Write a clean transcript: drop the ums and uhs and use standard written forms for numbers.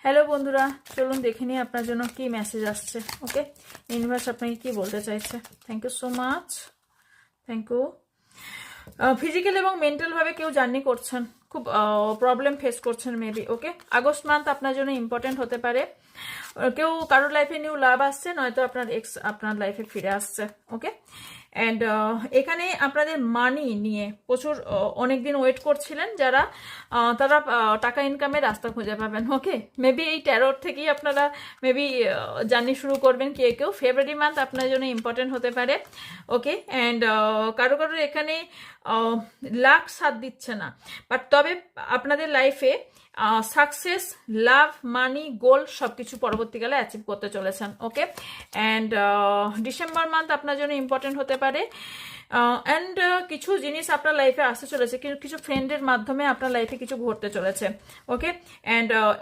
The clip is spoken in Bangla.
হ্যালো বন্ধুরা, চলুন দেখে নিই আপনার জন্য কি মেসেজ আসছে। ওকে, ইউনিভার্স আপনাকে কি বলতে চাইছে। Thank you so much, thank you. Physical এবং মেন্টালভাবে কেউ জার্নি করছেন, খুব প্রবলেম ফেস করছেন মেবি। ওকে, আগস্ট মান্থ আপনার জন্য ইম্পর্টেন্ট হতে পারে। কেউ কারোর লাইফে নিউ লাভ আসছে, নয়তো আপনার এক্স আপনার লাইফে ফিরে আসছে। ওকে, অ্যান্ড এখানে আপনাদের মানি নিয়ে প্রচুর অনেকদিন ওয়েট করছিলেন যারা, তারা টাকা ইনকামের রাস্তা খুঁজে পাবেন। ওকে, মেবি এই ট্যারোর থেকেই আপনারা মেবি জার্নি শুরু করবেন। কেউ ফেব্রুয়ারি মান্থ আপনার জন্য ইম্পর্টেন্ট হতে পারে। ওকে, অ্যান্ড কারোর এখানে লাক সাথ দিচ্ছে না, বাট তবে আপনাদের লাইফে সাকসেস, লাভ, মানি, গোল সব কিছু পরবর্তীকালে অ্যাচিভ করতে চলেছেন। ওকে, অ্যান্ড ডিসেম্বর মান্থ আপনার জন্য ইম্পর্টেন্ট হতে পারে। অ্যান্ড কিছু জিনিস আপনার লাইফে আসতে চলেছে, কিছু ফ্রেন্ডের মাধ্যমে আপনার লাইফে কিছু ঘটতে চলেছে। ওকে, অ্যান্ড